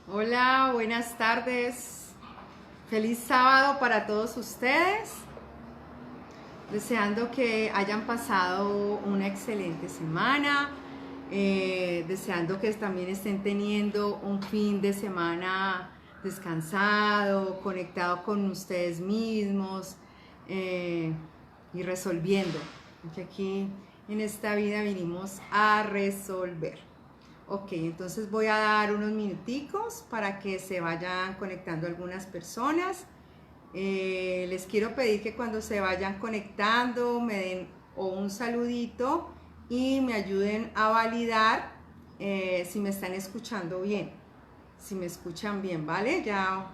Hola, buenas tardes. Feliz sábado para todos ustedes. Deseando que hayan pasado una excelente semana. Deseando que también estén teniendo un fin de semana descansado, conectado con ustedes mismos y resolviendo. Porque aquí en esta vida vinimos a resolver. Ok, entonces voy a dar unos minuticos para que se vayan conectando algunas personas. Les quiero pedir que cuando se vayan conectando me den o un saludito y me ayuden a validar si me están escuchando bien, si me escuchan bien, ¿vale? Ya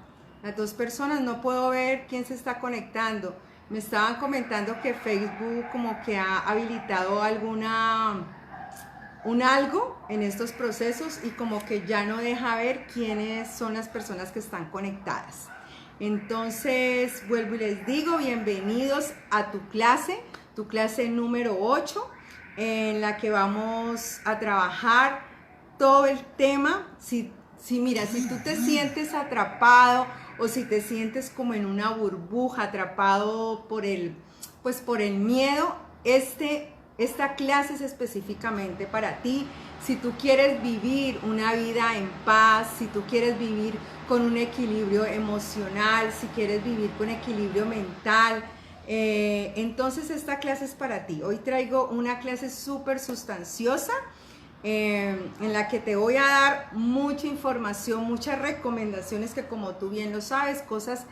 las dos personas, no puedo ver quién se está conectando. Me estaban comentando que Facebook como que ha habilitado un algo en estos procesos y como que ya no deja ver quiénes son las personas que están conectadas. Entonces vuelvo y les digo, bienvenidos a tu clase número 8, en la que vamos a trabajar todo el tema. Mira, si tú te sientes atrapado o si te sientes como en una burbuja, atrapado por el miedo, esta clase es específicamente para ti. Si tú quieres vivir una vida en paz, si tú quieres vivir con un equilibrio emocional, si quieres vivir con equilibrio mental, entonces esta clase es para ti. Hoy traigo una clase súper sustanciosa en la que te voy a dar mucha información, muchas recomendaciones que, como tú bien lo sabes, cosas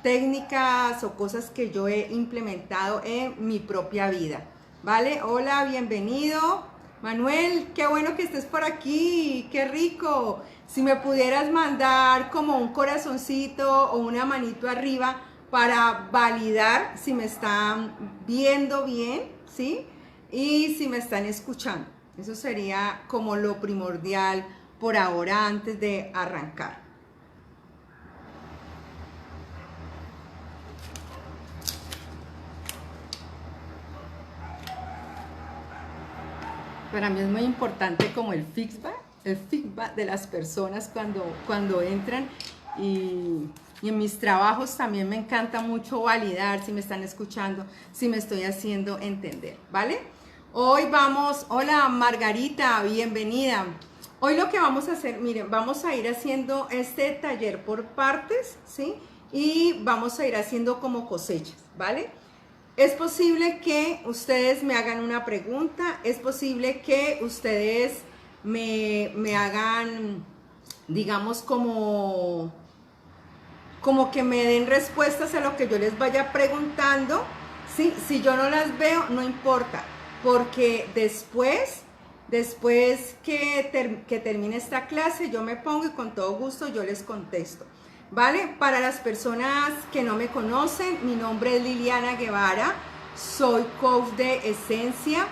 técnicas o cosas que yo he implementado en mi propia vida, ¿vale? Hola, bienvenido. Manuel, qué bueno que estés por aquí, qué rico. Si me pudieras mandar como un corazoncito o una manito arriba para validar si me están viendo bien, ¿sí? Y si me están escuchando. Eso sería como lo primordial por ahora antes de arrancar. Para mí es muy importante como el feedback de las personas cuando entran y en mis trabajos también me encanta mucho validar si me están escuchando, si me estoy haciendo entender, ¿vale? Hoy vamos, hola Margarita, bienvenida. Hoy lo que vamos a hacer, miren, vamos a ir haciendo este taller por partes, ¿sí? Y vamos a ir haciendo como cosechas, ¿vale? Es posible que ustedes me hagan una pregunta, es posible que ustedes me hagan, digamos, como que me den respuestas a lo que yo les vaya preguntando, ¿sí? Si yo no las veo, no importa, porque después que termine esta clase, yo me pongo y con todo gusto yo les contesto. ¿Vale? Para las personas que no me conocen, mi nombre es Liliana Guevara, soy coach de esencia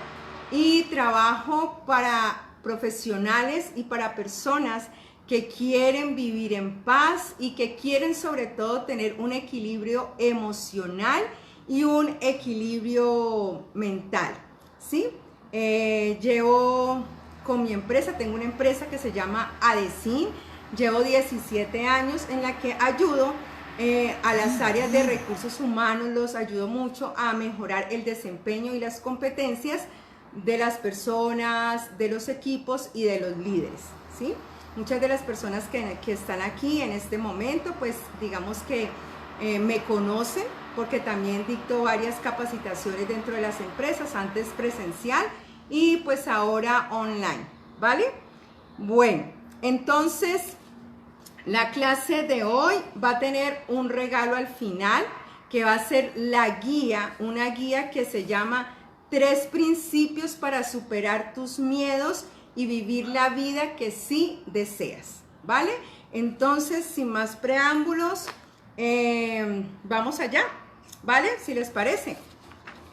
y trabajo para profesionales y para personas que quieren vivir en paz y que quieren sobre todo tener un equilibrio emocional y un equilibrio mental, ¿sí? Llevo con mi empresa, tengo una empresa que se llama Adecin. Llevo 17 años en la que ayudo a las áreas de recursos humanos, los ayudo mucho a mejorar el desempeño y las competencias de las personas, de los equipos y de los líderes, ¿sí? Muchas de las personas que están aquí en este momento, pues digamos que me conocen porque también dicto varias capacitaciones dentro de las empresas, antes presencial y pues ahora online, ¿vale? Bueno, entonces la clase de hoy va a tener un regalo al final que va a ser la guía, una guía que se llama 3 principios para superar tus miedos y vivir la vida que sí deseas, ¿vale? Entonces, sin más preámbulos, vamos allá, ¿vale? Si les parece.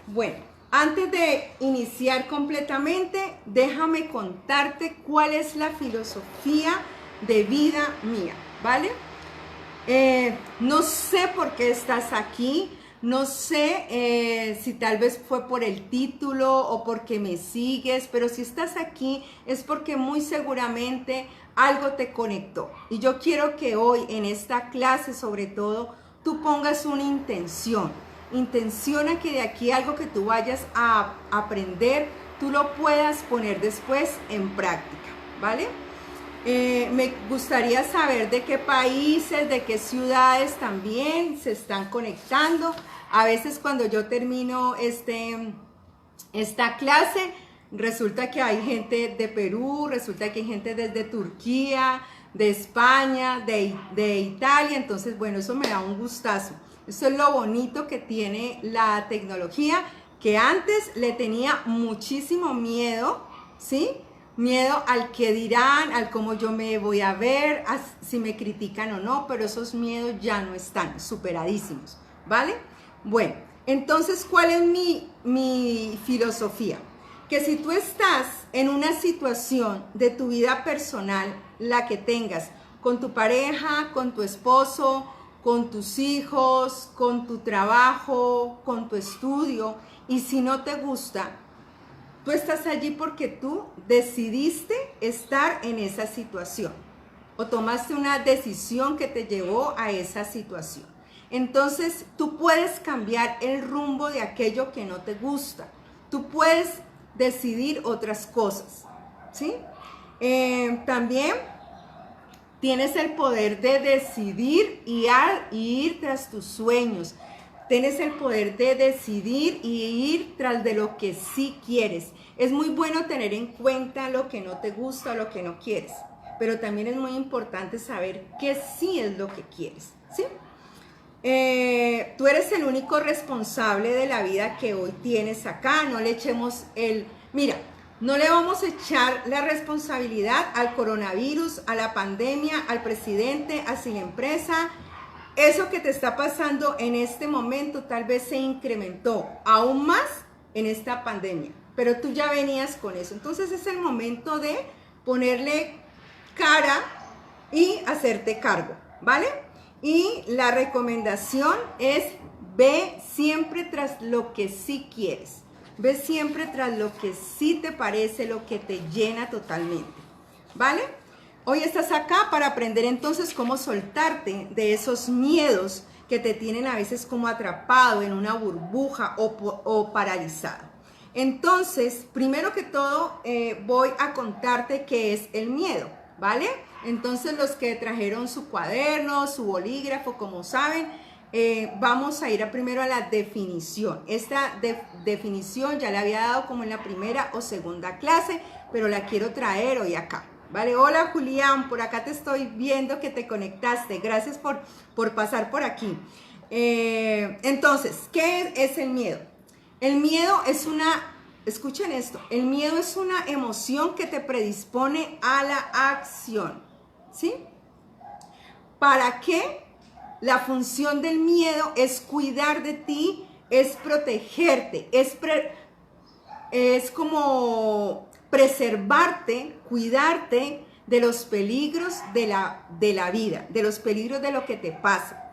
Bueno, antes de iniciar completamente, déjame contarte cuál es la filosofía de vida mía, ¿vale? No sé por qué estás aquí, No sé si tal vez fue por el título o porque me sigues, pero si estás aquí es porque muy seguramente algo te conectó. Y yo quiero que hoy en esta clase sobre todo tú pongas una intención. Intenciona que de aquí algo que tú vayas a aprender, tú lo puedas poner después en práctica, ¿vale? Me gustaría saber de qué países, de qué ciudades también se están conectando. A veces cuando yo termino esta clase, resulta que hay gente de Perú, resulta que hay gente desde Turquía, de España, de Italia. Entonces, bueno, eso me da un gustazo. Eso es lo bonito que tiene la tecnología, que antes le tenía muchísimo miedo, ¿sí? Miedo al que dirán, al cómo yo me voy a ver, a si me critican o no, pero esos miedos ya no están, superadísimos, ¿vale? Bueno, entonces, ¿cuál es mi filosofía? Que si tú estás en una situación de tu vida personal, la que tengas, con tu pareja, con tu esposo, con tus hijos, con tu trabajo, con tu estudio, y si no te gusta, tú estás allí porque tú decidiste estar en esa situación o tomaste una decisión que te llevó a esa situación. Entonces, tú puedes cambiar el rumbo de aquello que no te gusta. Tú puedes decidir otras cosas, ¿sí? También tienes el poder de decidir y ir tras tus sueños. Tienes el poder de decidir y ir tras de lo que sí quieres. Es muy bueno tener en cuenta lo que no te gusta o lo que no quieres, pero también es muy importante saber qué sí es lo que quieres, ¿sí? Tú eres el único responsable de la vida que hoy tienes acá. No le echemos mira, no le vamos a echar la responsabilidad al coronavirus, a la pandemia, al presidente, a la empresa. Eso que te está pasando en este momento tal vez se incrementó aún más en esta pandemia, pero tú ya venías con eso. Entonces es el momento de ponerle cara y hacerte cargo, ¿vale? Y la recomendación es: ve siempre tras lo que sí quieres. Ve siempre tras lo que sí te parece, lo que te llena totalmente, ¿vale? Hoy estás acá para aprender entonces cómo soltarte de esos miedos que te tienen a veces como atrapado en una burbuja o paralizado. Entonces, primero que todo, voy a contarte qué es el miedo, ¿vale? Entonces, los que trajeron su cuaderno, su bolígrafo, como saben, vamos a ir primero a la definición. Esta definición ya la había dado como en la primera o segunda clase, pero la quiero traer hoy acá, ¿vale? Hola Julián, por acá te estoy viendo que te conectaste. Gracias por pasar por aquí. Entonces, ¿qué es el miedo? El miedo es escuchen esto, el miedo es una emoción que te predispone a la acción, ¿sí? ¿Para qué? La función del miedo es cuidar de ti, es protegerte, es como preservarte, cuidarte de los peligros de la vida, de los peligros de lo que te pasa.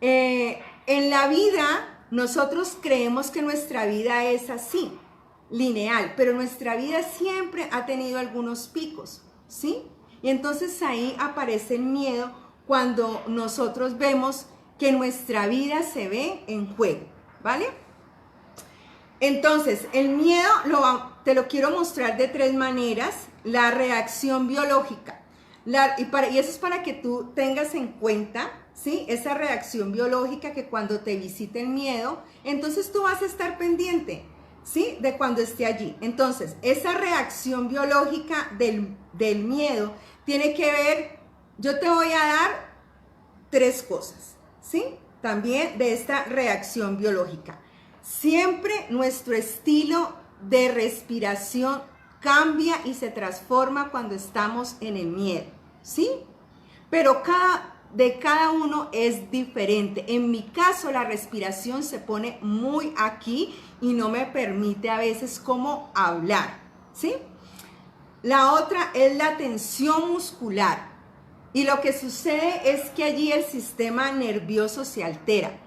En la vida, nosotros creemos que nuestra vida es así, lineal, pero nuestra vida siempre ha tenido algunos picos, ¿sí? Y entonces ahí aparece el miedo cuando nosotros vemos que nuestra vida se ve en juego, ¿vale? Entonces, el miedo te lo quiero mostrar de tres maneras. La reacción biológica, y eso es para que tú tengas en cuenta, ¿sí? Esa reacción biológica que cuando te visite el miedo, entonces tú vas a estar pendiente, ¿sí? De cuando esté allí. Entonces, esa reacción biológica del miedo tiene que ver, yo te voy a dar tres cosas, ¿sí? También de esta reacción biológica. Siempre nuestro estilo de respiración cambia y se transforma cuando estamos en el miedo, ¿sí? Pero de cada uno es diferente. En mi caso, la respiración se pone muy aquí y no me permite a veces como hablar, ¿sí? La otra es la tensión muscular. Y lo que sucede es que allí el sistema nervioso se altera.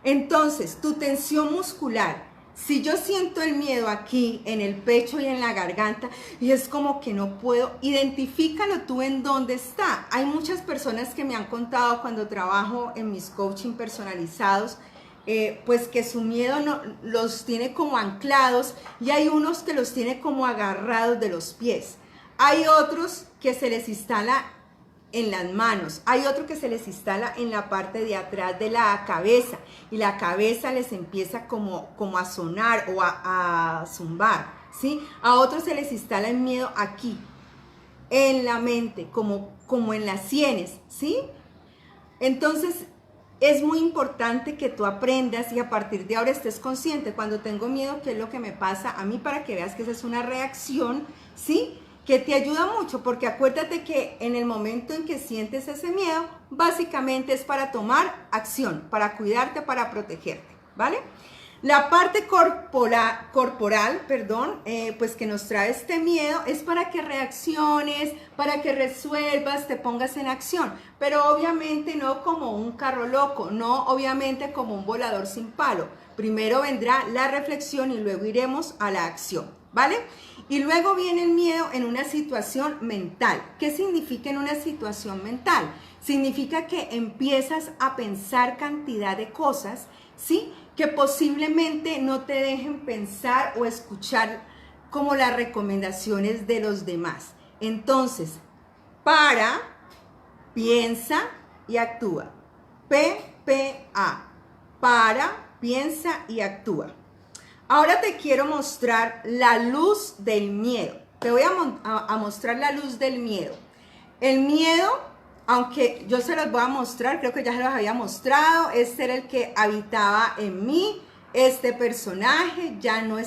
Entonces, tu tensión muscular, si yo siento el miedo aquí, en el pecho y en la garganta, y es como que no puedo, identifícalo tú en dónde está. Hay muchas personas que me han contado cuando trabajo en mis coaching personalizados, pues que su miedo los tiene como anclados, y hay unos que los tiene como agarrados de los pies. Hay otros que se les instala en las manos, hay otro que se les instala en la parte de atrás de la cabeza, y la cabeza les empieza como a sonar o a zumbar, ¿sí? A otros se les instala el miedo aquí, en la mente, como en las sienes, ¿sí? Entonces, es muy importante que tú aprendas y a partir de ahora estés consciente. Cuando tengo miedo, ¿qué es lo que me pasa a mí? Para que veas que esa es una reacción, ¿sí? Que te ayuda mucho, porque acuérdate que en el momento en que sientes ese miedo, básicamente es para tomar acción, para cuidarte, para protegerte, ¿vale? La parte corporal, pues que nos trae este miedo es para que reacciones, para que resuelvas, te pongas en acción, pero obviamente no como un carro loco, no obviamente como un volador sin palo. Primero vendrá la reflexión y luego iremos a la acción, ¿vale? Y luego viene el miedo en una situación mental. ¿Qué significa en una situación mental? Significa que empiezas a pensar cantidad de cosas, ¿sí? Que posiblemente no te dejen pensar o escuchar como las recomendaciones de los demás. Entonces, para, piensa y actúa. PPA. Para, piensa y actúa. Ahora te quiero mostrar la luz del miedo. Te voy a mostrar la luz del miedo. El miedo, aunque yo se los voy a mostrar, creo que ya se los había mostrado, este era el que habitaba en mí. Este personaje ya no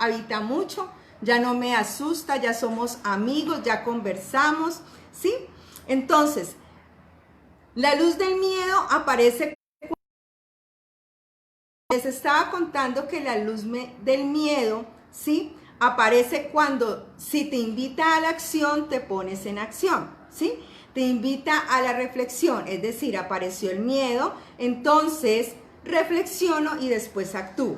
habita mucho, ya no me asusta, ya somos amigos, ya conversamos, ¿sí? Entonces, la luz del miedo aparece. Les estaba contando que la luz del miedo, ¿sí? Aparece cuando, si te invita a la acción, te pones en acción, ¿sí? Te invita a la reflexión, es decir, apareció el miedo, entonces reflexiono y después actúo.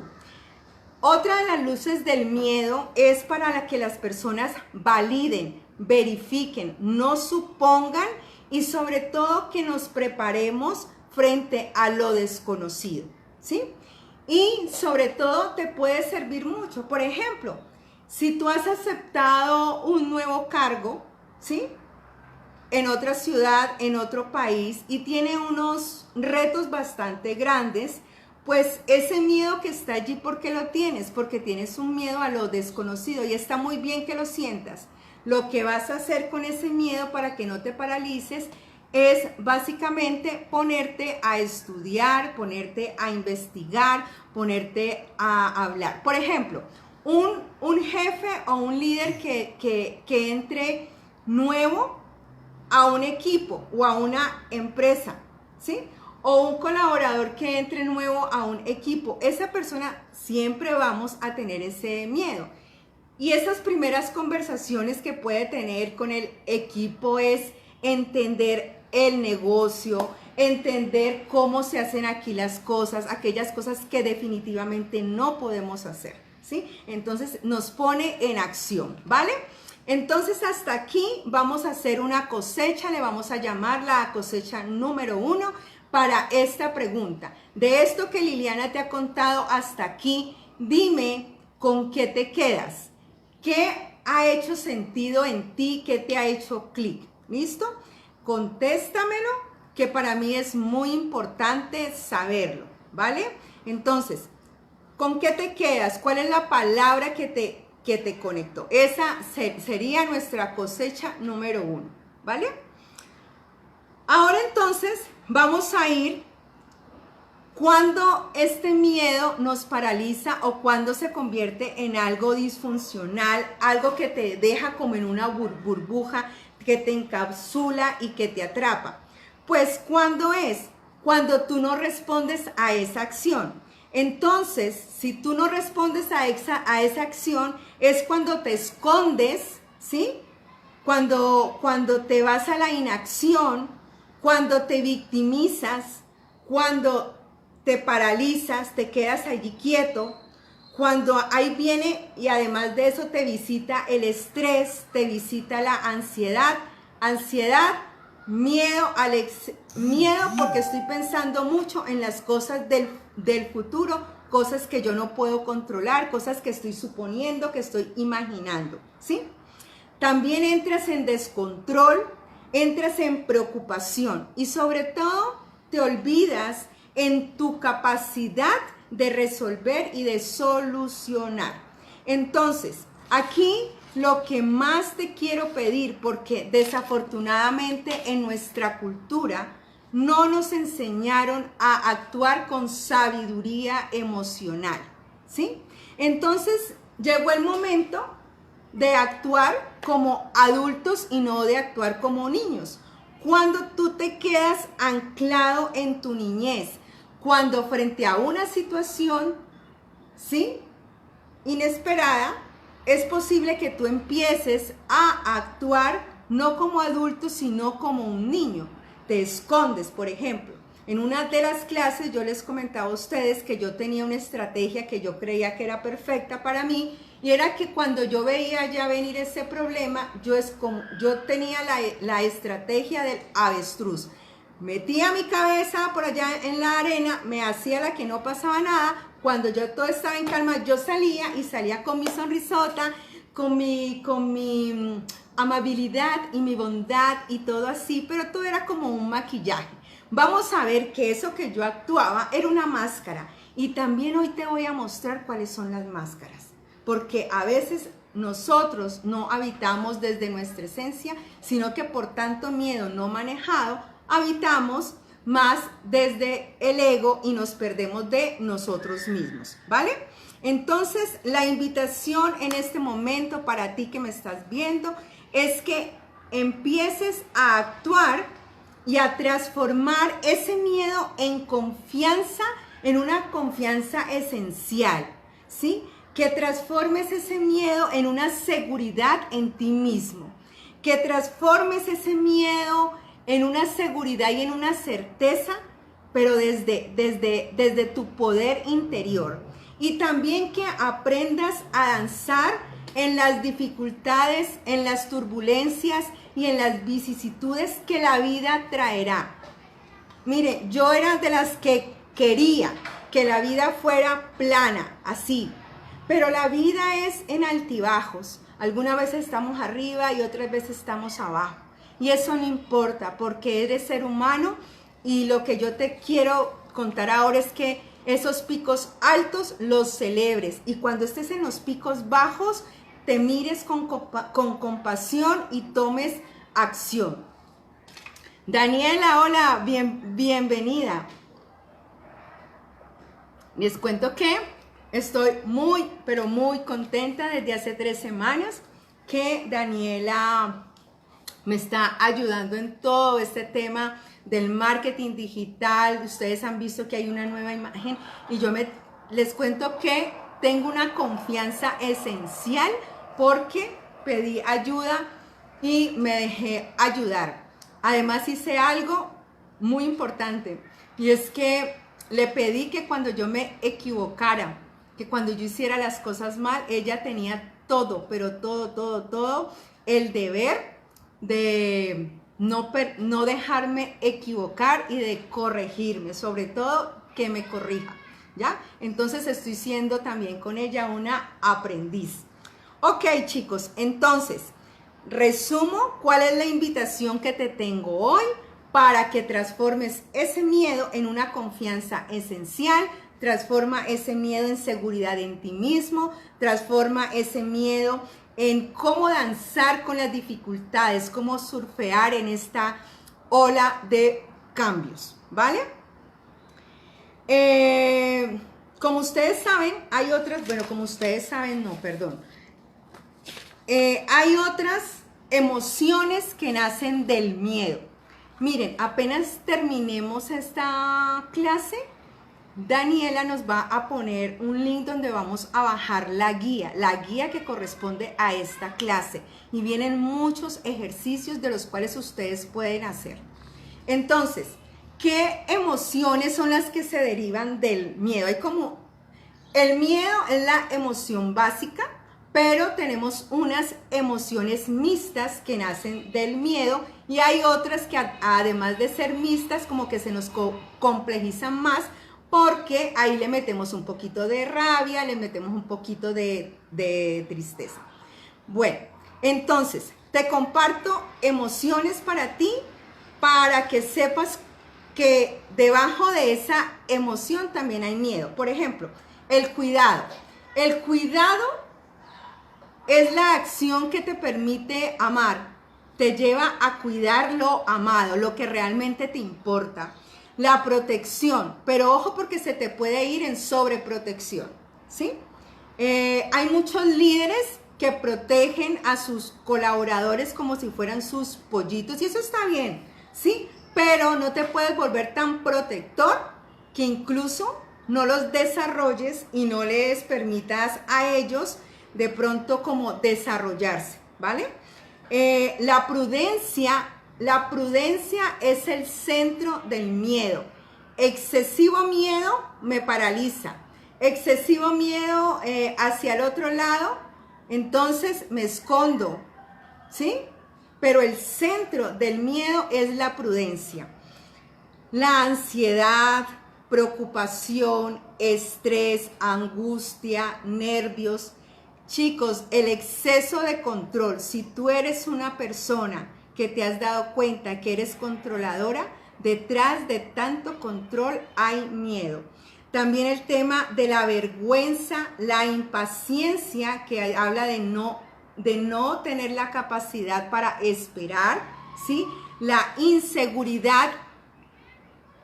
Otra de las luces del miedo es para que las personas validen, verifiquen, no supongan y sobre todo que nos preparemos frente a lo desconocido, ¿sí? Y sobre todo te puede servir mucho. Por ejemplo, si tú has aceptado un nuevo cargo, ¿sí? En otra ciudad, en otro país y tiene unos retos bastante grandes, pues ese miedo que está allí, ¿por qué lo tienes? Porque tienes un miedo a lo desconocido y está muy bien que lo sientas. Lo que vas a hacer con ese miedo para que no te paralices es básicamente ponerte a estudiar, ponerte a investigar, ponerte a hablar. Por ejemplo, un jefe o un líder que entre nuevo a un equipo o a una empresa, ¿sí? O un colaborador que entre nuevo a un equipo, esa persona siempre vamos a tener ese miedo. Y esas primeras conversaciones que puede tener con el equipo es entender el negocio, entender cómo se hacen aquí las cosas, aquellas cosas que definitivamente no podemos hacer, ¿sí? Entonces nos pone en acción, ¿vale? Entonces hasta aquí vamos a hacer una cosecha, le vamos a llamar la cosecha número 1 para esta pregunta. De esto que Liliana te ha contado hasta aquí, dime con qué te quedas, qué ha hecho sentido en ti, qué te ha hecho clic, ¿listo? Contéstamelo, que para mí es muy importante saberlo, ¿vale? Entonces, ¿con qué te quedas? ¿Cuál es la palabra que te conectó? Esa sería nuestra cosecha número 1, ¿vale? Ahora entonces vamos a ir cuando este miedo nos paraliza o cuando se convierte en algo disfuncional, algo que te deja como en una burbuja, que te encapsula y que te atrapa. Pues ¿cuándo es? Cuando tú no respondes a esa acción. Entonces, si tú no respondes a esa acción, es cuando te escondes, ¿sí? Cuando te vas a la inacción, cuando te victimizas, cuando te paralizas, te quedas allí quieto, cuando ahí viene y además de eso te visita el estrés, te visita la ansiedad, miedo, miedo porque estoy pensando mucho en las cosas del futuro, cosas que yo no puedo controlar, cosas que estoy suponiendo, que estoy imaginando, ¿sí? También entras en descontrol, entras en preocupación y sobre todo te olvidas en tu capacidad de resolver y de solucionar. Entonces, aquí lo que más te quiero pedir, porque desafortunadamente en nuestra cultura no nos enseñaron a actuar con sabiduría emocional, ¿sí? Entonces, llegó el momento de actuar como adultos y no de actuar como niños. Cuando tú te quedas anclado en tu niñez, cuando frente a una situación, ¿sí?, inesperada, es posible que tú empieces a actuar no como adulto, sino como un niño. Te escondes, por ejemplo. En una de las clases yo les comentaba a ustedes que yo tenía una estrategia que yo creía que era perfecta para mí, y era que cuando yo veía ya venir ese problema, yo tenía la estrategia del avestruz. Metía mi cabeza por allá en la arena, me hacía la que no pasaba nada. Cuando yo todo estaba en calma, yo salía con mi sonrisota, con mi amabilidad y mi bondad y todo así, pero todo era como un maquillaje. Vamos a ver que eso que yo actuaba era una máscara, y también hoy te voy a mostrar cuáles son las máscaras, porque a veces nosotros no habitamos desde nuestra esencia, sino que por tanto miedo no manejado, habitamos más desde el ego y nos perdemos de nosotros mismos, ¿vale? Entonces, la invitación en este momento para ti que me estás viendo es que empieces a actuar y a transformar ese miedo en confianza, en una confianza esencial, ¿sí? Que transformes ese miedo en una seguridad en ti mismo, que transformes ese miedo en una seguridad y en una certeza, pero desde tu poder interior. Y también que aprendas a danzar en las dificultades, en las turbulencias y en las vicisitudes que la vida traerá. Mire, yo era de las que quería que la vida fuera plana, así, pero la vida es en altibajos. Algunas veces estamos arriba y otras veces estamos abajo. Y eso no importa, porque eres ser humano, y lo que yo te quiero contar ahora es que esos picos altos los celebres, y cuando estés en los picos bajos te mires con compasión y tomes acción. Daniela, hola, bienvenida. Les cuento que estoy muy, pero muy contenta desde hace 3 semanas que Daniela me está ayudando en todo este tema del marketing digital. Ustedes han visto que hay una nueva imagen, y yo les cuento que tengo una confianza esencial porque pedí ayuda y me dejé ayudar. Además hice algo muy importante, y es que le pedí que cuando yo me equivocara, que cuando yo hiciera las cosas mal, ella tenía todo, pero todo el deber de no dejarme equivocar y de corregirme, sobre todo que me corrija, ¿ya? Entonces estoy siendo también con ella una aprendiz. Ok, chicos, entonces resumo cuál es la invitación que te tengo hoy para que transformes ese miedo en una confianza esencial. Transforma ese miedo en seguridad en ti mismo, transforma ese miedo en cómo danzar con las dificultades, cómo surfear en esta ola de cambios, ¿vale? Como ustedes saben, hay otras, hay otras emociones que nacen del miedo. Miren, apenas terminemos esta clase, Daniela nos va a poner un link donde vamos a bajar la guía que corresponde a esta clase, y vienen muchos ejercicios de los cuales ustedes pueden hacer. Entonces, ¿qué emociones son las que se derivan del miedo? Hay como, el miedo es la emoción básica, pero tenemos unas emociones mixtas que nacen del miedo y hay otras que además de ser mixtas como que se nos complejizan más porque ahí le metemos un poquito de rabia, le metemos un poquito de tristeza. Bueno, entonces te comparto emociones para ti para que sepas que debajo de esa emoción también hay miedo. Por ejemplo, el cuidado. El cuidado es la acción que te permite amar, te lleva a cuidar lo amado, lo que realmente te importa. La protección, pero ojo porque se te puede ir en sobreprotección, ¿sí? Hay muchos líderes que protegen a sus colaboradores como si fueran sus pollitos y eso está bien, ¿sí? Pero no te puedes volver tan protector que incluso no los desarrolles y no les permitas a ellos de pronto como desarrollarse, ¿vale? La prudencia es el centro del miedo. Excesivo miedo me paraliza. Excesivo miedo hacia el otro lado, entonces me escondo, ¿sí? Pero el centro del miedo es la prudencia. La ansiedad, preocupación, estrés, angustia, nervios. Chicos, el exceso de control, si tú eres una persona que te has dado cuenta que eres controladora, detrás de tanto control hay miedo. También el tema de la vergüenza, la impaciencia, que habla de no tener la capacidad para esperar, ¿sí? La inseguridad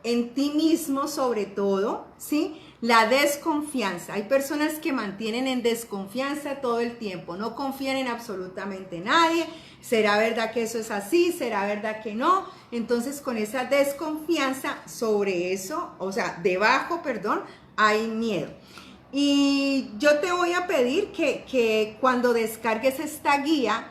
en ti mismo sobre todo, ¿sí? La desconfianza. Hay personas que mantienen en desconfianza todo el tiempo, no confían en absolutamente nadie. ¿Será verdad que eso es así? ¿Será verdad que no? Entonces con esa desconfianza sobre eso, o sea, debajo, perdón, hay miedo. Y yo te voy a pedir que cuando descargues esta guía,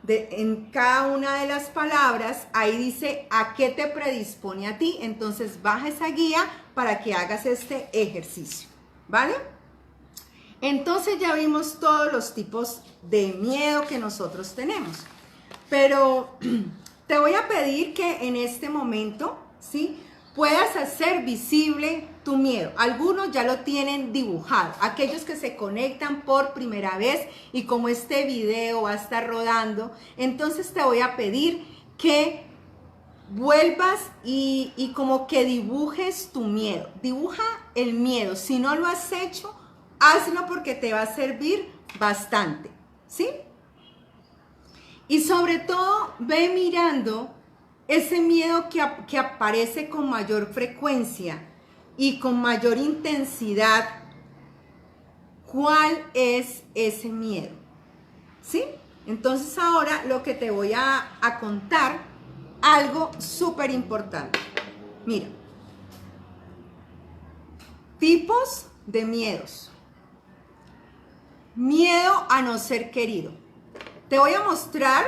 en cada una de las palabras, ahí dice a qué te predispone a ti. Entonces baja esa guía para que hagas este ejercicio, ¿vale? Entonces ya vimos todos los tipos de miedo que nosotros tenemos. Pero te voy a pedir que en este momento, ¿sí?, puedas hacer visible tu miedo. Algunos ya lo tienen dibujado. Aquellos que se conectan por primera vez y como este video va a estar rodando, entonces te voy a pedir que vuelvas y como que dibujes tu miedo. Dibuja el miedo. Si no lo has hecho, hazlo porque te va a servir bastante, ¿sí? Y sobre todo, ve mirando ese miedo que aparece con mayor frecuencia y con mayor intensidad. ¿Cuál es ese miedo? ¿Sí? Entonces ahora lo que te voy a contar, algo súper importante. Mira, tipos de miedos. Miedo a no ser querido. Te voy a mostrar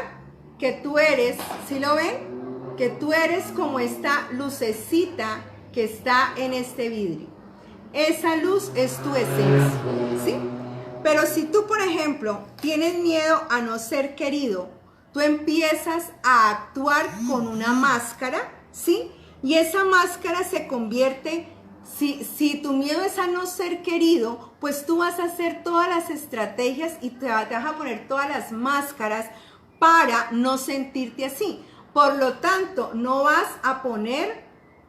que tú eres, ¿sí lo ven? Que tú eres como esta lucecita que está en este vidrio. Esa luz es tu esencia, ¿sí? Pero si tú, por ejemplo, tienes miedo a no ser querido, tú empiezas a actuar con una máscara, ¿sí? Y esa máscara se convierte, si tu miedo es a no ser querido, pues tú vas a hacer todas las estrategias y te vas a poner todas las máscaras para no sentirte así. Por lo tanto, no vas a poner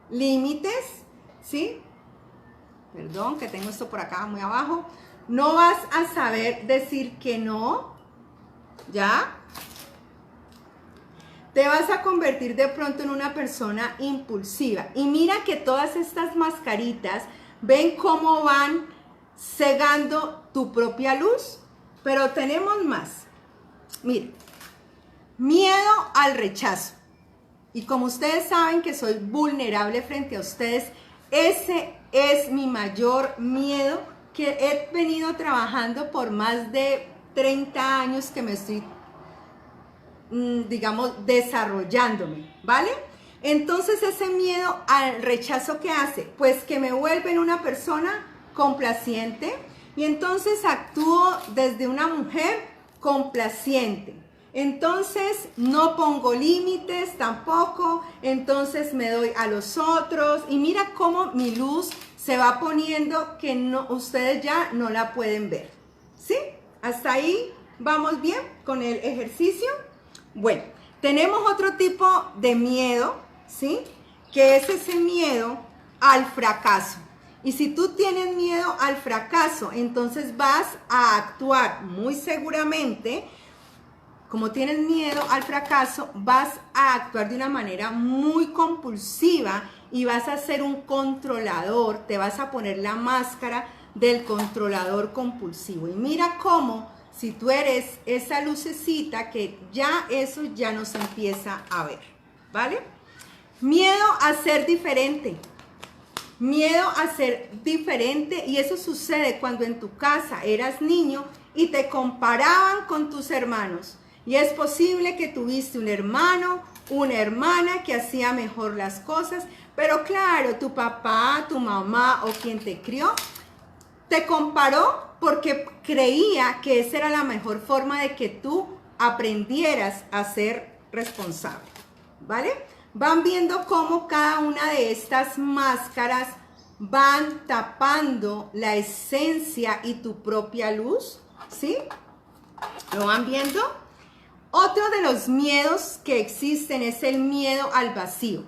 límites, ¿sí? Perdón, que tengo esto por acá muy abajo. No vas a saber decir que no, ¿ya? Te vas a convertir de pronto en una persona impulsiva. Y mira que todas estas mascaritas, ven cómo van cegando tu propia luz, pero tenemos más. Mira, miedo al rechazo. Y como ustedes saben que soy vulnerable frente a ustedes, ese es mi mayor miedo que he venido trabajando por más de 30 años que me estoy, digamos, desarrollándome, ¿vale? Entonces ese miedo al rechazo, ¿qué hace? Pues que me vuelve en una persona complaciente y entonces actúo desde una mujer complaciente. Entonces no pongo límites tampoco, entonces me doy a los otros y mira cómo mi luz se va poniendo que no, ustedes ya no la pueden ver. ¿Sí? ¿Hasta ahí vamos bien con el ejercicio? Bueno, tenemos otro tipo de miedo, ¿sí? Que es ese miedo al fracaso. Y si tú tienes miedo al fracaso, entonces vas a actuar muy seguramente. Como tienes miedo al fracaso, vas a actuar de una manera muy compulsiva y vas a ser un controlador, te vas a poner la máscara del controlador compulsivo. Y mira cómo, si tú eres esa lucecita, que ya eso ya no se empieza a ver, ¿vale? Miedo a ser diferente. Miedo a ser diferente, y eso sucede cuando en tu casa eras niño y te comparaban con tus hermanos. Y es posible que tuviste un hermano, una hermana que hacía mejor las cosas, pero claro, tu papá, tu mamá o quien te crió, te comparó porque creía que esa era la mejor forma de que tú aprendieras a ser responsable, ¿vale? Van viendo cómo cada una de estas máscaras van tapando la esencia y tu propia luz, ¿sí? ¿Lo van viendo? Otro de los miedos que existen es el miedo al vacío.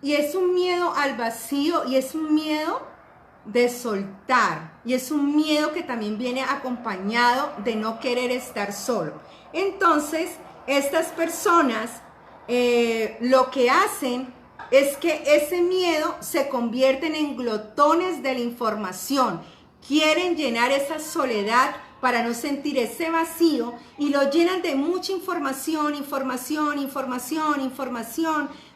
Y es un miedo al vacío y es un miedo de soltar. Y es un miedo que también viene acompañado de no querer estar solo. Entonces, estas personas lo que hacen es que ese miedo se convierten en glotones de la información. Quieren llenar esa soledad para no sentir ese vacío y lo llenan de mucha información,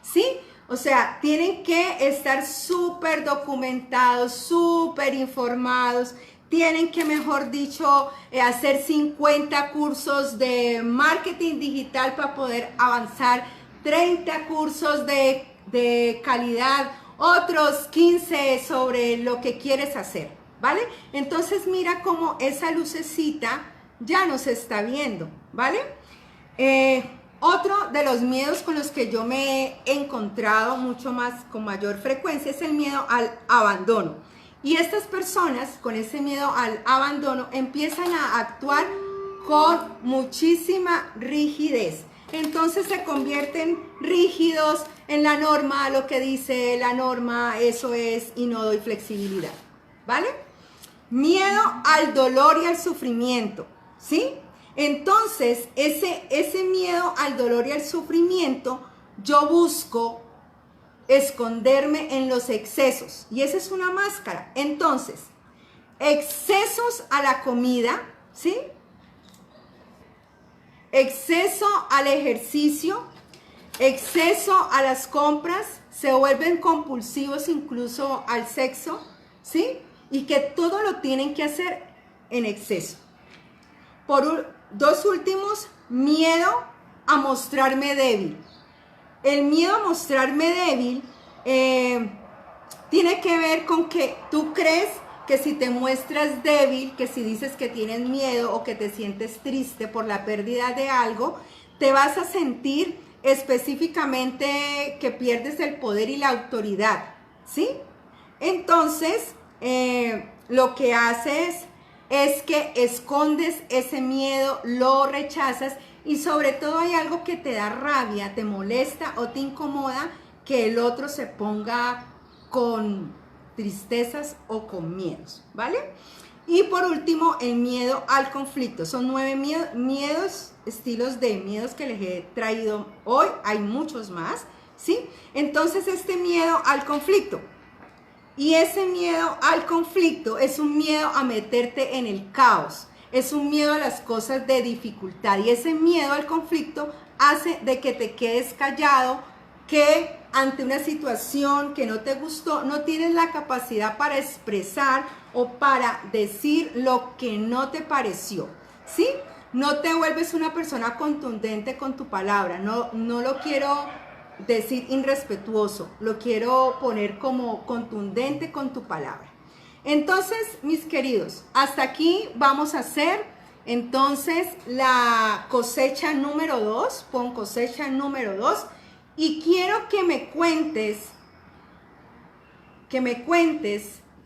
¿sí? O sea, tienen que estar súper documentados, súper informados, tienen que, mejor dicho, hacer 50 cursos de marketing digital para poder avanzar, 30 cursos de calidad, otros 15 sobre lo que quieres hacer, ¿vale? Entonces mira cómo esa lucecita ya nos está viendo, ¿vale? Otro de los miedos con los que yo me he encontrado mucho más, con mayor frecuencia, es el miedo al abandono. Y estas personas con ese miedo al abandono empiezan a actuar con muchísima rigidez. Entonces se convierten rígidos en la norma, lo que dice la norma, eso es, y no doy flexibilidad, ¿vale? Miedo al dolor y al sufrimiento, ¿sí? Entonces, ese miedo al dolor y al sufrimiento, yo busco esconderme en los excesos. Y esa es una máscara. Entonces, excesos a la comida, ¿sí? Exceso al ejercicio, exceso a las compras, se vuelven compulsivos incluso al sexo, ¿sí? Y que todo lo tienen que hacer en exceso. Dos últimos, miedo a mostrarme débil. El miedo a mostrarme débil tiene que ver con que tú crees que si te muestras débil, que si dices que tienes miedo o que te sientes triste por la pérdida de algo, te vas a sentir específicamente que pierdes el poder y la autoridad, ¿sí? Entonces, lo que haces es que escondes ese miedo, lo rechazas y sobre todo hay algo que te da rabia, te molesta o te incomoda que el otro se ponga con tristezas o con miedos, ¿vale? Y por último, el miedo al conflicto. Son 9 miedos, estilos de miedos que les he traído hoy. Hay muchos más, ¿sí? Entonces, este miedo al conflicto. Y ese miedo al conflicto es un miedo a meterte en el caos. Es un miedo a las cosas de dificultad. Y ese miedo al conflicto hace de que te quedes callado, que ante una situación que no te gustó, no tienes la capacidad para expresar o para decir lo que no te pareció, ¿sí? No te vuelves una persona contundente con tu palabra, no lo quiero decir irrespetuoso, lo quiero poner como contundente con tu palabra. Entonces, mis queridos, hasta aquí vamos a hacer entonces la cosecha número 2, pon cosecha número 2, y quiero que me cuentes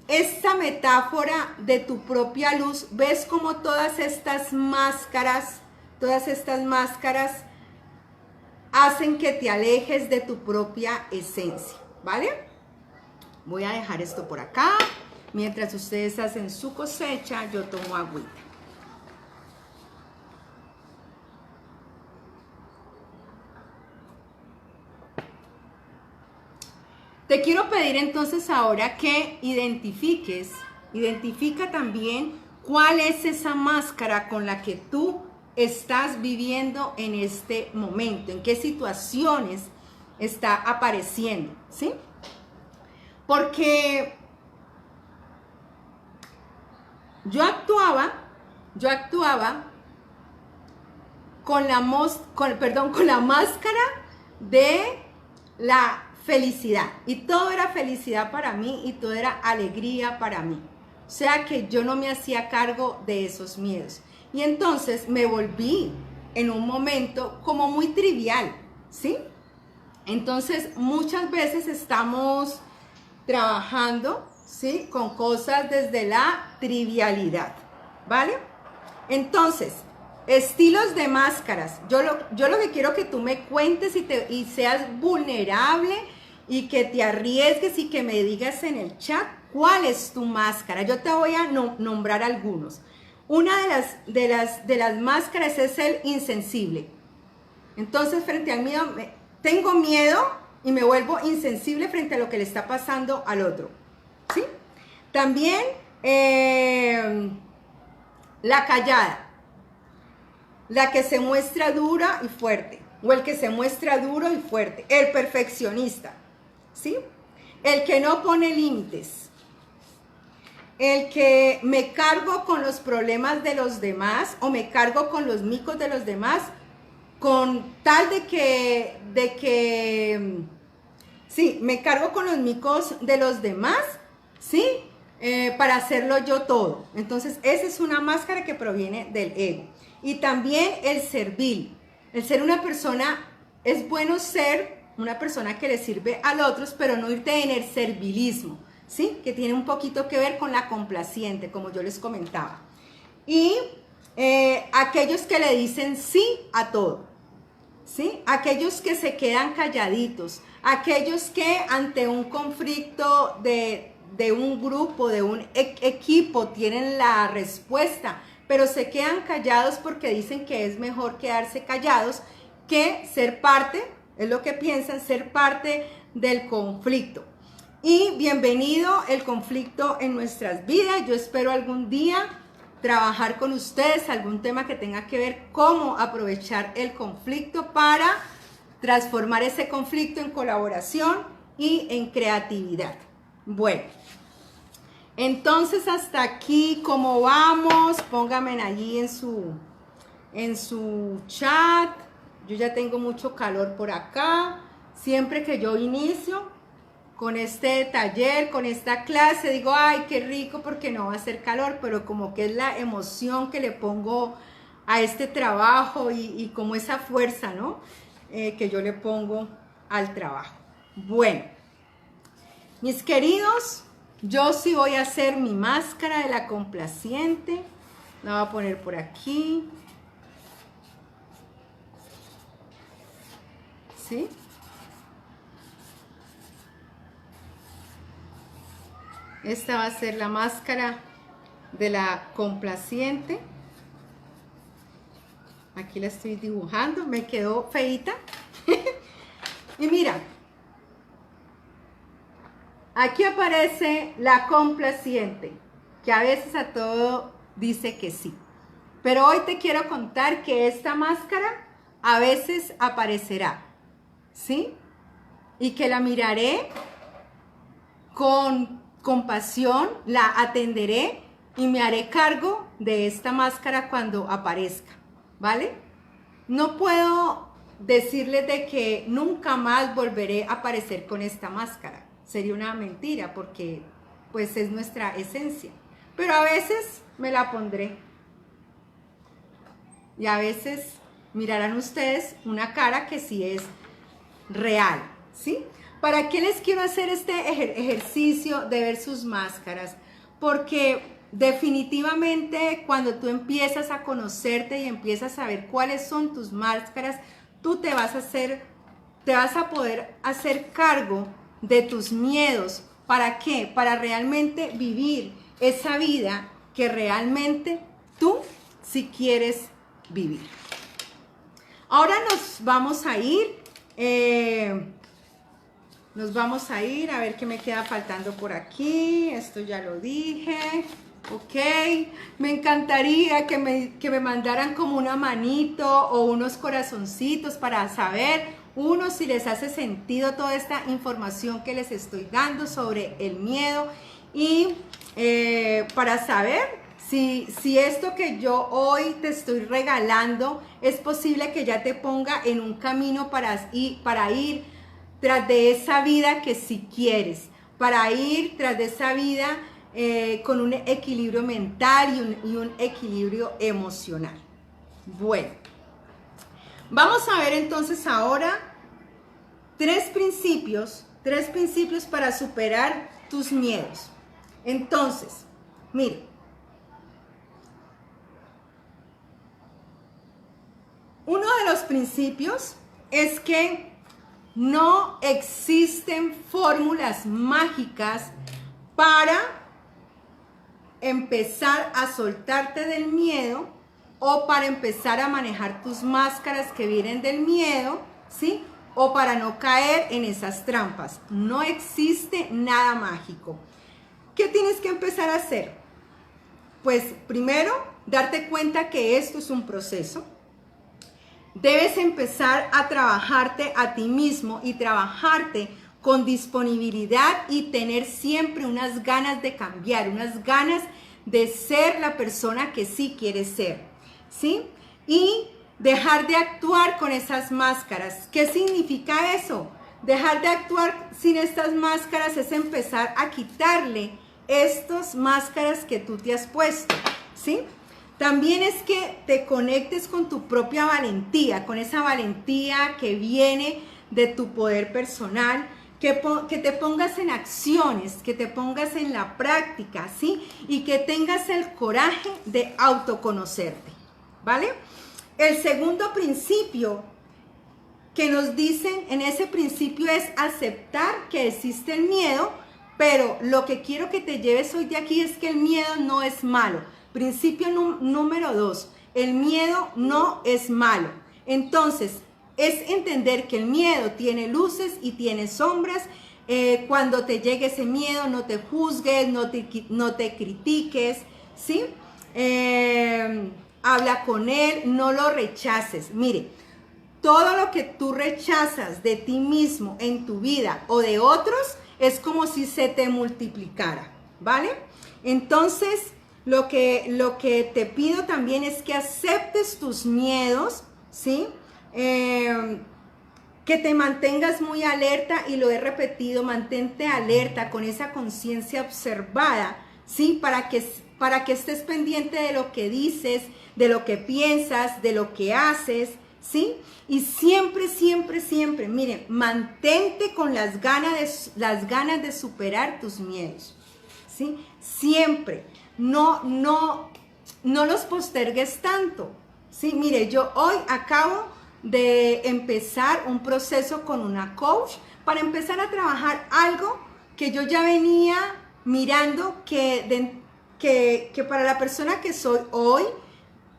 esta metáfora de tu propia luz. ¿Ves cómo todas estas máscaras hacen que te alejes de tu propia esencia? ¿Vale? Voy a dejar esto por acá. Mientras ustedes hacen su cosecha, yo tomo agüita. Te quiero pedir entonces ahora que identifica también cuál es esa máscara con la que tú estás viviendo en este momento, en qué situaciones está apareciendo, ¿sí? Porque yo actuaba con la máscara de la felicidad, y todo era felicidad para mí y todo era alegría para mí. O sea que yo no me hacía cargo de esos miedos. Y entonces me volví en un momento como muy trivial, ¿sí? Entonces muchas veces estamos trabajando, ¿sí?, con cosas desde la trivialidad, ¿vale? Entonces, estilos de máscaras. Yo lo que quiero que tú me cuentes y seas vulnerable y que te arriesgues y que me digas en el chat cuál es tu máscara. Yo te voy a nombrar algunos. Una de las máscaras es el insensible. Entonces, frente al miedo, tengo miedo y me vuelvo insensible frente a lo que le está pasando al otro, ¿sí? También la callada, la que se muestra dura y fuerte, o el que se muestra duro y fuerte, el perfeccionista, ¿sí? El que no pone límites, el que me cargo con los problemas de los demás o me cargo con los micos de los demás con tal de que sí, me cargo con los micos de los demás, ¿sí? Para hacerlo yo todo. Entonces, esa es una máscara que proviene del ego. Y también el servil. El ser una persona, es bueno ser una persona que le sirve a los otros, pero no irte en el servilismo, ¿sí? Que tiene un poquito que ver con la complaciente, como yo les comentaba. Y aquellos que le dicen sí a todo, ¿sí? Aquellos que se quedan calladitos, aquellos que ante un conflicto de un grupo, de un equipo, tienen la respuesta, pero se quedan callados porque dicen que es mejor quedarse callados que ser parte, es lo que piensan, ser parte del conflicto. Y bienvenido el conflicto en nuestras vidas. Yo espero algún día trabajar con ustedes algún tema que tenga que ver cómo aprovechar el conflicto para transformar ese conflicto en colaboración y en creatividad. Bueno, entonces hasta aquí, ¿cómo vamos? Pónganme allí en su chat. Yo ya tengo mucho calor por acá. Siempre que yo inicio con este taller, con esta clase, digo, ay, qué rico, porque no va a hacer calor, pero como que es la emoción que le pongo a este trabajo y como esa fuerza, ¿no? Que yo le pongo al trabajo. Bueno, mis queridos, yo sí voy a hacer mi máscara de la complaciente. La voy a poner por aquí. ¿Sí? Esta va a ser la máscara de la complaciente. Aquí la estoy dibujando, me quedó feita. Y mira, aquí aparece la complaciente, que a veces a todo dice que sí. Pero hoy te quiero contar que esta máscara a veces aparecerá, ¿sí? Y que la miraré con compasión, la atenderé y me haré cargo de esta máscara cuando aparezca, ¿vale? No puedo decirles de que nunca más volveré a aparecer con esta máscara. Sería una mentira porque pues es nuestra esencia. Pero a veces me la pondré. Y a veces mirarán ustedes una cara que sí es real, ¿sí? ¿Para qué les quiero hacer este ejercicio de ver sus máscaras? Porque definitivamente cuando tú empiezas a conocerte y empiezas a ver cuáles son tus máscaras, tú te vas a poder hacer cargo de tus miedos. ¿Para qué? Para realmente vivir esa vida que realmente tú sí quieres vivir. Ahora nos vamos a ir. A ver qué me queda faltando por aquí. Esto ya lo dije. Ok, me encantaría que me mandaran como una manito o unos corazoncitos para saber, uno, si les hace sentido toda esta información que les estoy dando sobre el miedo y para saber si esto que yo hoy te estoy regalando es posible que ya te ponga en un camino para ir tras de esa vida que sí quieres, para ir tras de esa vida con un equilibrio mental y un equilibrio emocional. Bueno, vamos a ver entonces ahora tres principios para superar tus miedos. Entonces, mire, uno de los principios es que no existen fórmulas mágicas para empezar a soltarte del miedo o para empezar a manejar tus máscaras que vienen del miedo, ¿sí? O para no caer en esas trampas. No existe nada mágico. ¿Qué tienes que empezar a hacer? Pues primero, darte cuenta que esto es un proceso. Debes empezar a trabajarte a ti mismo y trabajarte con disponibilidad y tener siempre unas ganas de cambiar, unas ganas de ser la persona que sí quieres ser, ¿sí? Y dejar de actuar con esas máscaras. ¿Qué significa eso? Dejar de actuar sin estas máscaras es empezar a quitarle estas máscaras que tú te has puesto, ¿sí? También es que te conectes con tu propia valentía, con esa valentía que viene de tu poder personal, que te pongas en acciones, que te pongas en la práctica, ¿sí? Y que tengas el coraje de autoconocerte, ¿vale? El segundo principio que nos dicen en ese principio es aceptar que existe el miedo, pero lo que quiero que te lleves hoy de aquí es que el miedo no es malo. Principio número 2, el miedo no es malo. Entonces, es entender que el miedo tiene luces y tiene sombras. Cuando te llegue ese miedo, no te juzgues, no te critiques, ¿sí? Habla con él, no lo rechaces. Mire, todo lo que tú rechazas de ti mismo en tu vida o de otros es como si se te multiplicara, ¿vale? Entonces, lo que te pido también es que aceptes tus miedos, ¿sí? Que te mantengas muy alerta, y lo he repetido, mantente alerta con esa conciencia observada, ¿sí? Para que estés pendiente de lo que dices, de lo que piensas, de lo que haces, ¿sí? Y siempre, siempre, siempre, miren, mantente con las ganas de superar tus miedos, ¿sí? Siempre. No los postergues tanto, ¿sí? Mire, yo hoy acabo de empezar un proceso con una coach para empezar a trabajar algo que yo ya venía mirando que para la persona que soy hoy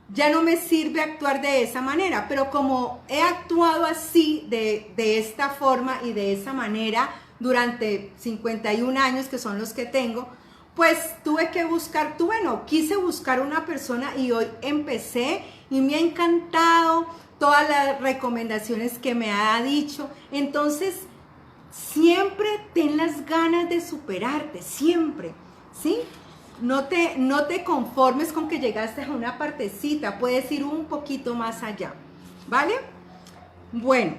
ya no me sirve actuar de esa manera, pero como he actuado así, de esta forma y de esa manera durante 51 años que son los que tengo, pues quise buscar una persona y hoy empecé y me ha encantado todas las recomendaciones que me ha dicho. Entonces, siempre ten las ganas de superarte, siempre, ¿sí? No te conformes con que llegaste a una partecita, puedes ir un poquito más allá, ¿vale? Bueno,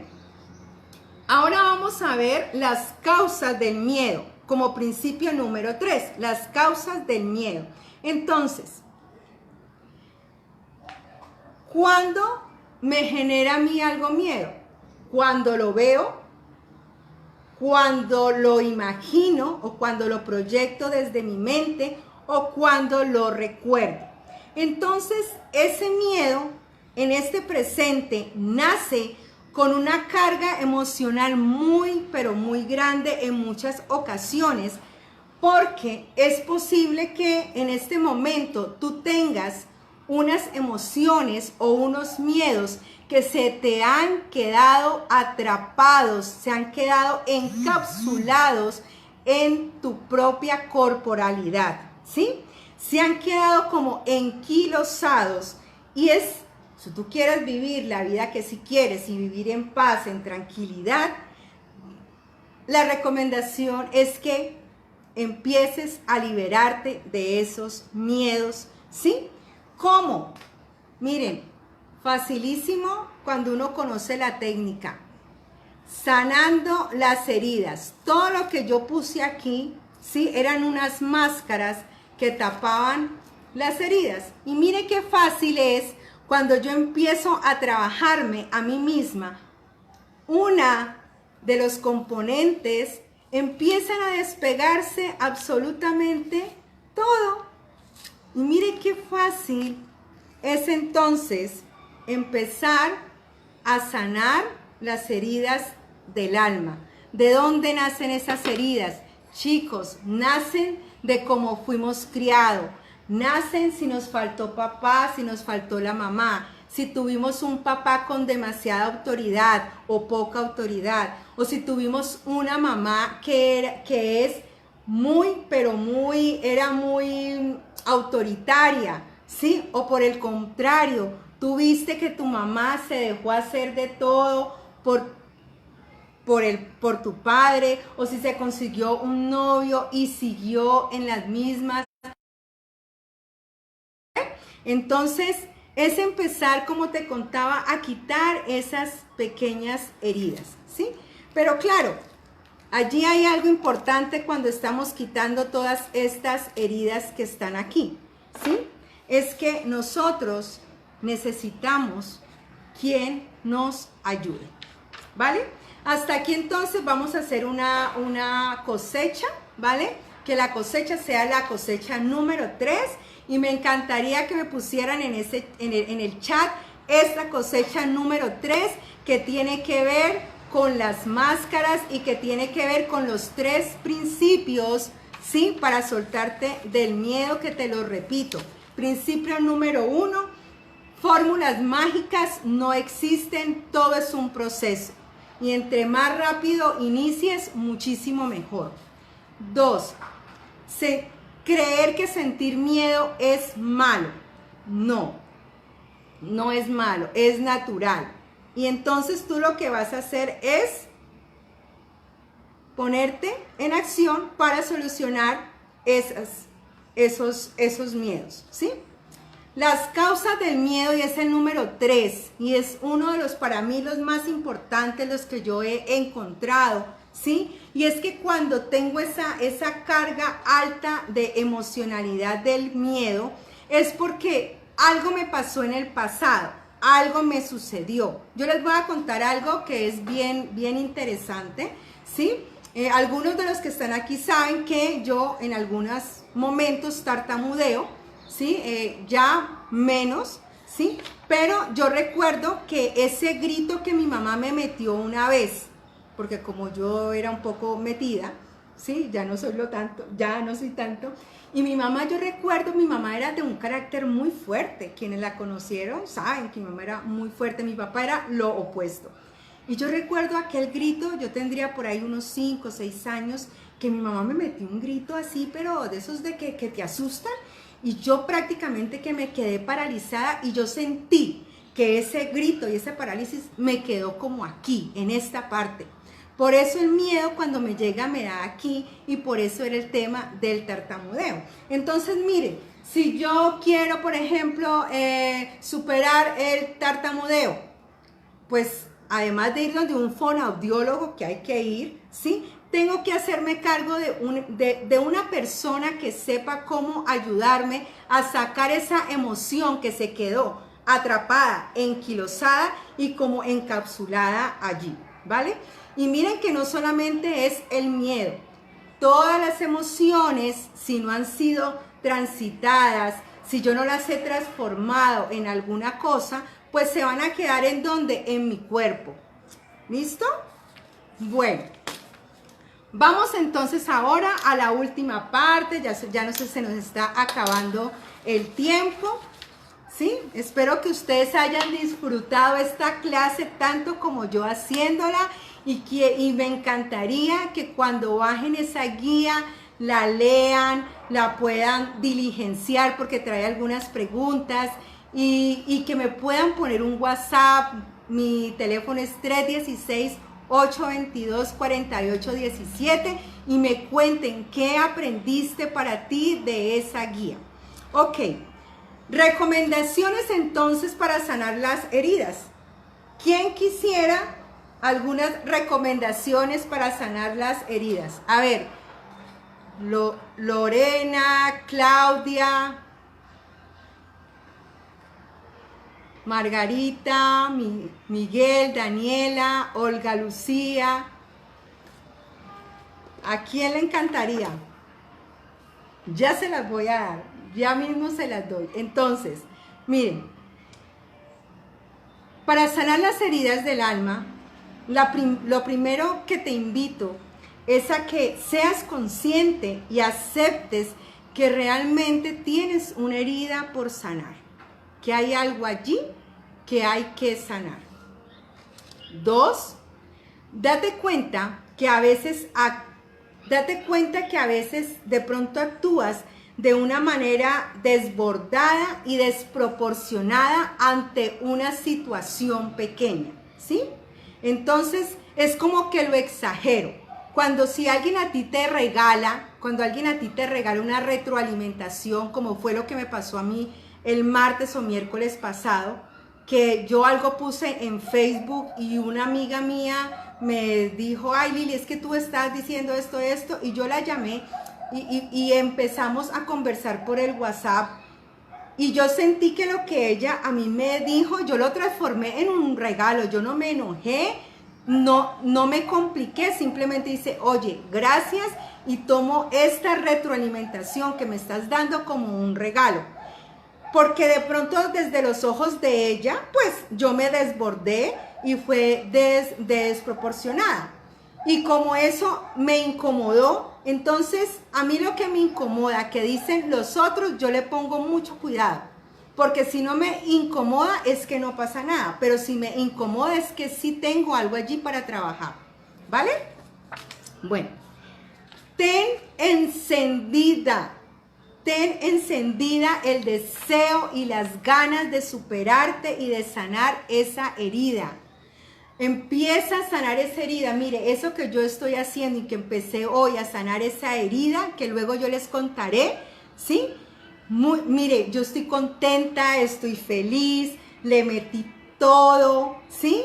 ahora vamos a ver las causas del miedo, como principio número 3, las causas del miedo. Entonces, ¿cuándo me genera a mí algo miedo? Cuando lo veo, cuando lo imagino o cuando lo proyecto desde mi mente o cuando lo recuerdo. Entonces, ese miedo en este presente nace con una carga emocional muy, pero muy grande en muchas ocasiones, porque es posible que en este momento tú tengas unas emociones o unos miedos que se te han quedado atrapados, se han quedado encapsulados en tu propia corporalidad, ¿sí? Se han quedado como enquilosados y es, si tú quieres vivir la vida que sí quieres y vivir en paz, en tranquilidad, la recomendación es que empieces a liberarte de esos miedos, ¿sí? ¿Cómo? Miren, facilísimo cuando uno conoce la técnica. Sanando las heridas. Todo lo que yo puse aquí, ¿sí? Eran unas máscaras que tapaban las heridas. Y mire qué fácil es cuando yo empiezo a trabajarme a mí misma. Una de los componentes empiezan a despegarse absolutamente todo. Y mire qué fácil es entonces empezar a sanar las heridas del alma. ¿De dónde nacen esas heridas? Chicos, nacen de cómo fuimos criados. Nacen si nos faltó papá, si nos faltó la mamá, si tuvimos un papá con demasiada autoridad o poca autoridad, o si tuvimos una mamá que es muy, pero muy, era muy autoritaria, ¿sí? O por el contrario, tuviste que tu mamá se dejó hacer de todo por tu padre, o si se consiguió un novio y siguió en las mismas. Entonces, es empezar, como te contaba, a quitar esas pequeñas heridas, ¿sí? Pero claro, allí hay algo importante cuando estamos quitando todas estas heridas que están aquí, ¿sí? Es que nosotros necesitamos quien nos ayude, ¿vale? Hasta aquí entonces vamos a hacer una cosecha, ¿vale? Que la cosecha sea la cosecha número 3 y me encantaría que me pusieran en el chat esta cosecha número 3 que tiene que ver con las máscaras y que tiene que ver con los 3 principios, ¿sí? Para soltarte del miedo, que te lo repito. Principio número 1, fórmulas mágicas no existen, todo es un proceso. Y entre más rápido inicies, muchísimo mejor. 2, creer que sentir miedo es malo. No, no es malo, es natural. Y entonces tú lo que vas a hacer es ponerte en acción para solucionar esos miedos, ¿sí? Las causas del miedo, y es el número 3, y es uno de los, para mí, los más importantes, los que yo he encontrado, ¿sí? Y es que cuando tengo esa carga alta de emocionalidad del miedo, es porque algo me pasó en el pasado, algo me sucedió. Yo les voy a contar algo que es bien interesante, ¿sí? Algunos de los que están aquí saben que yo en algunos momentos tartamudeo, ¿sí? Ya menos, ¿sí? Pero yo recuerdo que ese grito que mi mamá me metió una vez, porque como yo era un poco metida, ¿sí? Ya no soy tanto. Y mi mamá, yo recuerdo, mi mamá era de un carácter muy fuerte. Quienes la conocieron saben que mi mamá era muy fuerte, mi papá era lo opuesto. Y yo recuerdo aquel grito, yo tendría por ahí unos 5 o 6 años, que mi mamá me metió un grito así, pero de esos de que te asustan. Y yo prácticamente que me quedé paralizada y yo sentí que ese grito y ese parálisis me quedó como aquí, en esta parte. Por eso el miedo cuando me llega me da aquí y por eso era el tema del tartamudeo. Entonces, miren, si yo quiero, por ejemplo, superar el tartamudeo, pues además de ir donde un fonoaudiólogo, que hay que ir, ¿sí? Tengo que hacerme cargo de una persona que sepa cómo ayudarme a sacar esa emoción que se quedó atrapada, enquilosada y como encapsulada allí, ¿vale? Y miren que no solamente es el miedo, todas las emociones, si no han sido transitadas, si yo no las he transformado en alguna cosa, pues se van a quedar en donde, en mi cuerpo. ¿Listo? Bueno, vamos entonces ahora a la última parte, ya no sé, se nos está acabando el tiempo, ¿sí? Espero que ustedes hayan disfrutado esta clase tanto como yo haciéndola y me encantaría que cuando bajen esa guía, la lean, la puedan diligenciar porque trae algunas preguntas y que me puedan poner un WhatsApp. Mi teléfono es 316-822-4817 y me cuenten qué aprendiste para ti de esa guía. Ok, recomendaciones entonces para sanar las heridas. ¿Quién quisiera algunas recomendaciones para sanar las heridas? A ver, Lorena, Claudia, Margarita, Miguel, Daniela, Olga Lucía. ¿A quién le encantaría? Ya se las voy a dar, ya mismo se las doy. Entonces, miren, para sanar las heridas del alma, lo primero que te invito es a que seas consciente y aceptes que realmente tienes una herida por sanar, que hay algo allí que hay que sanar. 2, date cuenta que a veces de pronto actúas de una manera desbordada y desproporcionada ante una situación pequeña, ¿sí? Entonces es como que lo exagero. Cuando alguien a ti te regala una retroalimentación, como fue lo que me pasó a mí el martes o miércoles pasado, que yo algo puse en Facebook y una amiga mía me dijo, ay Lili, es que tú estás diciendo esto, y yo la llamé y empezamos a conversar por el WhatsApp y yo sentí que lo que ella a mí me dijo, yo lo transformé en un regalo, yo no me enojé, no me compliqué, simplemente dice, oye, gracias y tomo esta retroalimentación que me estás dando como un regalo. Porque de pronto desde los ojos de ella, pues yo me desbordé y fue desproporcionada. Y como eso me incomodó, entonces a mí lo que me incomoda, que dicen los otros, yo le pongo mucho cuidado. Porque si no me incomoda es que no pasa nada, pero si me incomoda es que sí tengo algo allí para trabajar, ¿vale? Bueno, ten encendida el deseo y las ganas de superarte y de sanar esa herida. Empieza a sanar esa herida. Mire, eso que yo estoy haciendo y que empecé hoy a sanar esa herida, que luego yo les contaré, ¿sí? Mire, yo estoy contenta, estoy feliz, le metí todo, ¿sí?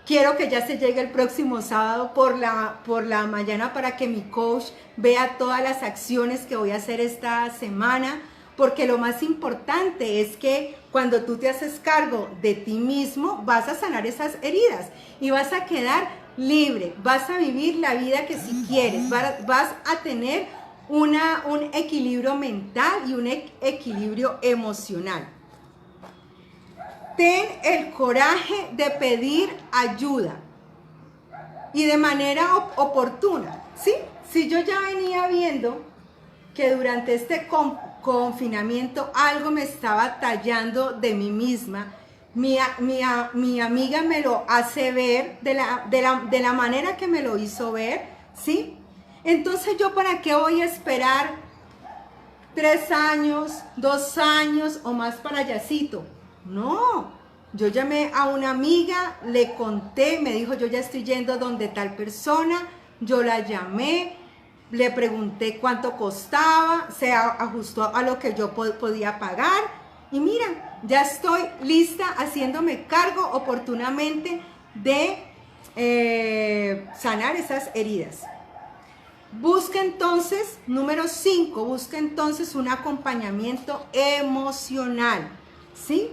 Quiero que ya se llegue el próximo sábado por la mañana para que mi coach vea todas las acciones que voy a hacer esta semana, porque lo más importante es que cuando tú te haces cargo de ti mismo, vas a sanar esas heridas y vas a quedar libre, vas a vivir la vida que si quieres, vas a tener un equilibrio mental y un equilibrio emocional. Ten el coraje de pedir ayuda y de manera oportuna, ¿sí? Si yo ya venía viendo que durante este confinamiento algo me estaba tallando de mí misma, mi amiga me lo hace ver de la manera que me lo hizo ver, ¿sí? Entonces, ¿yo para qué voy a esperar 3 años, 2 años o más para allácito? No, yo llamé a una amiga, le conté, me dijo, yo ya estoy yendo donde tal persona, yo la llamé, le pregunté cuánto costaba, se ajustó a lo que yo podía pagar y mira, ya estoy lista haciéndome cargo oportunamente de sanar esas heridas. Busca entonces, número 5, busca entonces un acompañamiento emocional, ¿sí?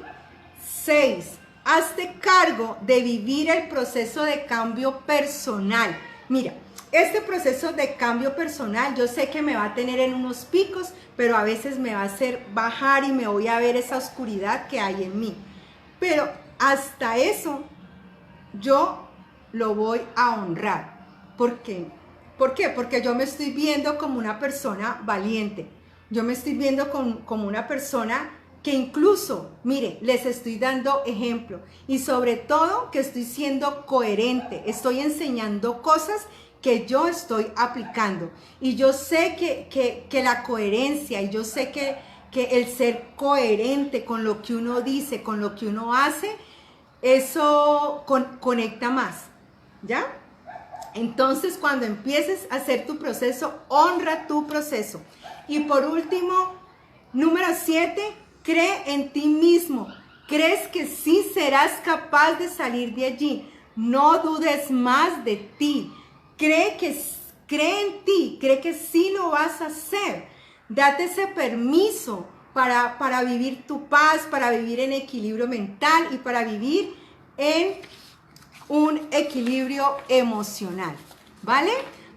6, hazte cargo de vivir el proceso de cambio personal. Mira, este proceso de cambio personal yo sé que me va a tener en unos picos, pero a veces me va a hacer bajar y me voy a ver esa oscuridad que hay en mí. Pero hasta eso yo lo voy a honrar. ¿Por qué? ¿Por qué? Porque yo me estoy viendo como una persona valiente. Yo me estoy viendo como una persona que incluso, mire, les estoy dando ejemplo. Y sobre todo que estoy siendo coherente. Estoy enseñando cosas que yo estoy aplicando. Y yo sé que la coherencia, y yo sé que el ser coherente con lo que uno dice, con lo que uno hace, eso conecta más, ¿ya? Entonces, cuando empieces a hacer tu proceso, honra tu proceso. Y por último, número 7, cree en ti mismo. ¿Crees que sí serás capaz de salir de allí? No dudes más de ti. Cree en ti, cree que sí lo vas a hacer. Date ese permiso para vivir tu paz, para vivir en equilibrio mental y para vivir en un equilibrio emocional, ¿vale?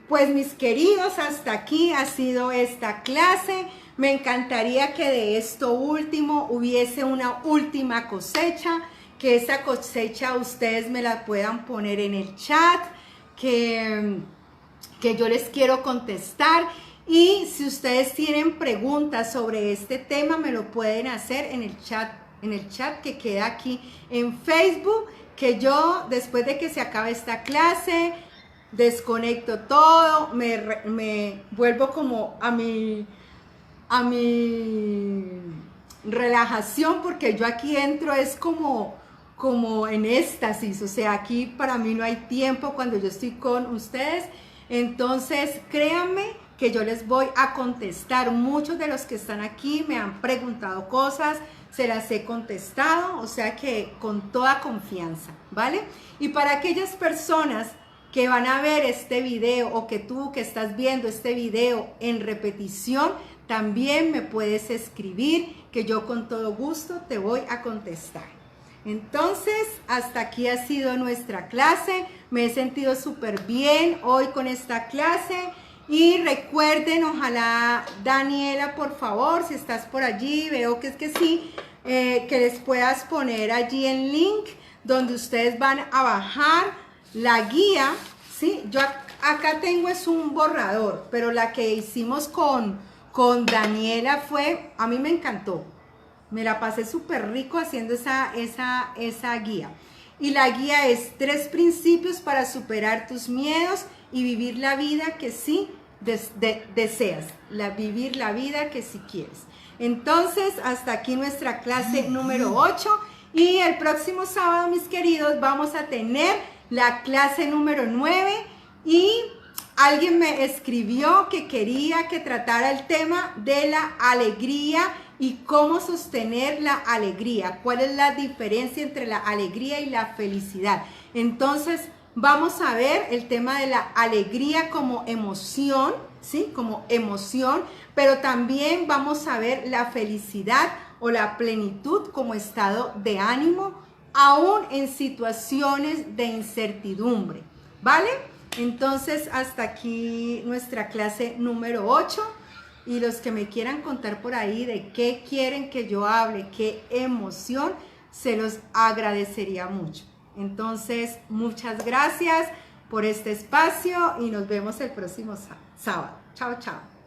Pues mis queridos, hasta aquí ha sido esta clase. Me encantaría que de esto último hubiese una última cosecha, que esa cosecha ustedes me la puedan poner en el chat, que yo les quiero contestar. Y si ustedes tienen preguntas sobre este tema, me lo pueden hacer en el chat que queda aquí en Facebook, que yo después de que se acabe esta clase, desconecto todo, me vuelvo como a mi relajación, porque yo aquí entro es como en éxtasis, o sea, aquí para mí no hay tiempo cuando yo estoy con ustedes. Entonces créanme que yo les voy a contestar. Muchos de los que están aquí me han preguntado cosas, se las he contestado, o sea que con toda confianza, ¿vale? Y para aquellas personas que van a ver este video, o que tú que estás viendo este video en repetición, también me puedes escribir, que yo con todo gusto te voy a contestar. Entonces, hasta aquí ha sido nuestra clase. Me he sentido súper bien hoy con esta clase. Y recuerden, ojalá, Daniela, por favor, si estás por allí, veo que es que sí, que les puedas poner allí el link donde ustedes van a bajar la guía, ¿sí? Yo acá tengo es un borrador, pero la que hicimos con Daniela a mí me encantó. Me la pasé súper rico haciendo esa guía. Y la guía es 3 principios para superar tus miedos y vivir la vida que sí deseas. Vivir la vida que sí quieres. Entonces, hasta aquí nuestra clase número 8. Y el próximo sábado, mis queridos, vamos a tener la clase número 9. Y alguien me escribió que quería que tratara el tema de la alegría y cómo sostener la alegría. ¿Cuál es la diferencia entre la alegría y la felicidad? Entonces, vamos a ver el tema de la alegría como emoción, ¿sí? Como emoción, pero también vamos a ver la felicidad o la plenitud como estado de ánimo, aún en situaciones de incertidumbre, ¿vale? Entonces, hasta aquí nuestra clase número 8. Y los que me quieran contar por ahí de qué quieren que yo hable, qué emoción, se los agradecería mucho. Entonces, muchas gracias por este espacio y nos vemos el próximo sábado. Chao, chao.